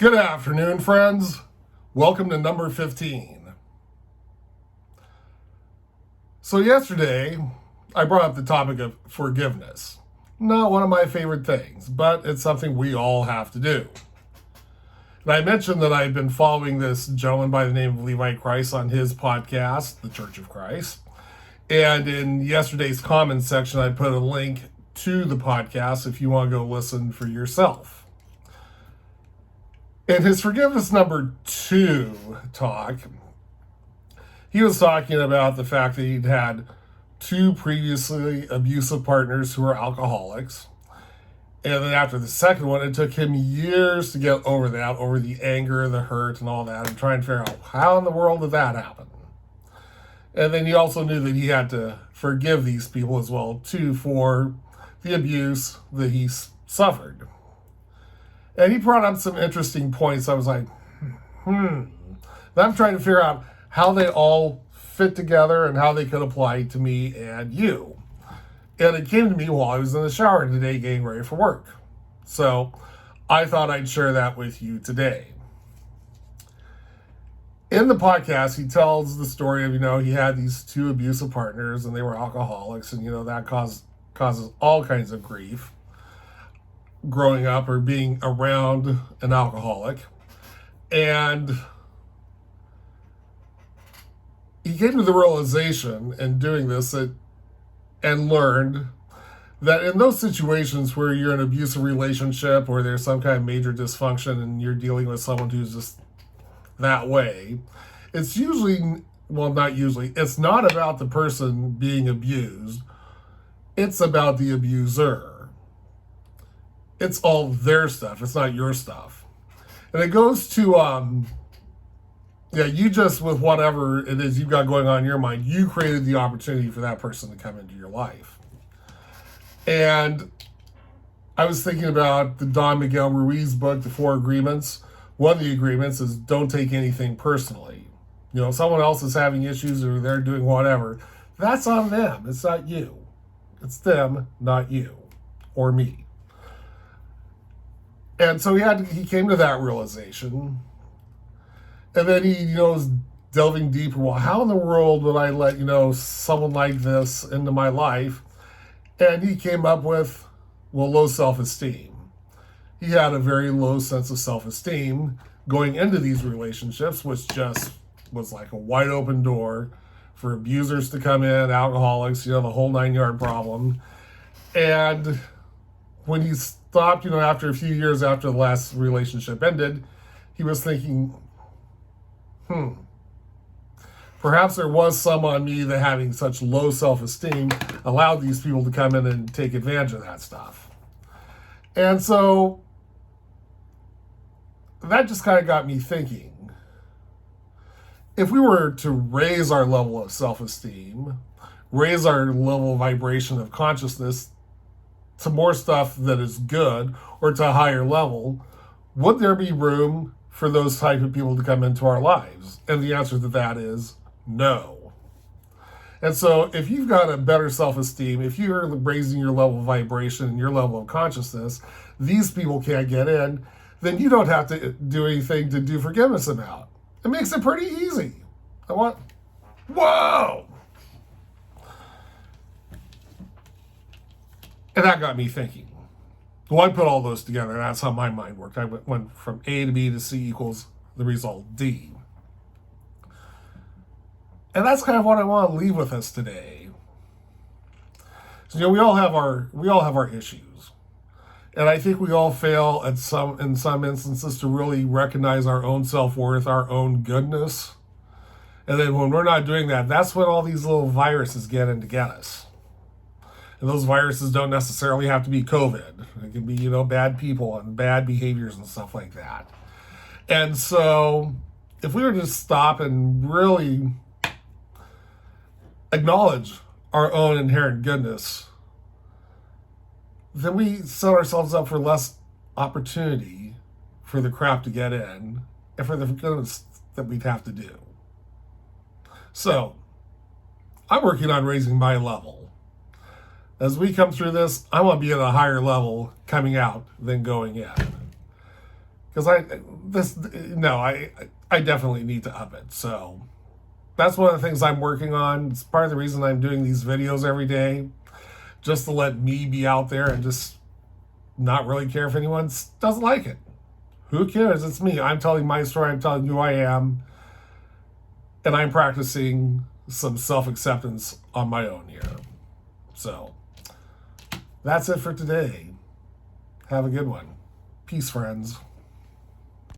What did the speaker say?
Good afternoon, friends. Welcome to number 15. So yesterday, I brought up the topic of forgiveness. Not one of my favorite things, but it's something we all have to do. And I mentioned that I've been following this gentleman by the name of Levi Christ on his podcast, The Church of Christ. And in yesterday's comments section, I put a link to the podcast if you want to go listen for yourself. In his forgiveness number 2 talk, he was talking about the fact that he'd had 2 previously abusive partners who were alcoholics. And then after the second one, it took him years to get over that, over the anger, the hurt, and all that, and try and figure out how in the world did that happen. And then he also knew that he had to forgive these people as well, too, for the abuse that he suffered. And he brought up some interesting points. I was like, And I'm trying to figure out how they all fit together and how they could apply to me and you. And it came to me while I was in the shower today getting ready for work. So I thought I'd share that with you today. In the podcast, he tells the story of, he had these 2 abusive partners and they were alcoholics, and, that causes all kinds of grief growing up or being around an alcoholic. And he came to the realization in doing this and learned that in those situations where you're in an abusive relationship or there's some kind of major dysfunction and you're dealing with someone who's just that way, it's usually, not usually, it's not about the person being abused. It's about the abuser. It's all their stuff. It's not your stuff. And it goes to, you just, with whatever it is you've got going on in your mind, you created the opportunity for that person to come into your life. And I was thinking about the Don Miguel Ruiz book, The 4 Agreements. One of the agreements is don't take anything personally. If someone else is having issues or they're doing whatever, that's on them. It's not you. It's them, not you or me. And so he came to that realization. And then he, was delving deeper. Well, how in the world would I let, someone like this into my life? And he came up with, low self-esteem. He had a very low sense of self-esteem going into these relationships, which just was like a wide open door for abusers to come in, alcoholics, the whole 9-yard problem. And when he stopped, after a few years after the last relationship ended, he was thinking, perhaps there was some on me that having such low self-esteem allowed these people to come in and take advantage of that stuff. And so that just kind of got me thinking, if we were to raise our level of self-esteem, raise our level of vibration of consciousness to more stuff that is good or to a higher level, would there be room for those type of people to come into our lives? And the answer to that is no. And so if you've got a better self-esteem, if you're raising your level of vibration and your level of consciousness, these people can't get in, then you don't have to do anything to do forgiveness about. It makes it pretty easy. Whoa! And that got me thinking. Well, I put all those together, and that's how my mind worked. I went from A to B to C equals the result D. And that's kind of what I want to leave with us today. So, we all have our issues. And I think we all fail in some instances to really recognize our own self-worth, our own goodness. And then when we're not doing that, that's when all these little viruses get in to get us. And those viruses don't necessarily have to be COVID. It can be, bad people and bad behaviors and stuff like that. And so if we were to stop and really acknowledge our own inherent goodness, then we set ourselves up for less opportunity for the crap to get in and for the goodness that we'd have to do. So I'm working on raising my level. As we come through this, I want to be at a higher level coming out than going in. because I definitely need to up it. So that's one of the things I'm working on. It's part of the reason I'm doing these videos every day, just to let me be out there and just not really care if anyone doesn't like it. Who cares? It's me. I'm telling my story. I'm telling who I am. And I'm practicing some self-acceptance on my own here. So that's it for today. Have a good one. Peace, friends.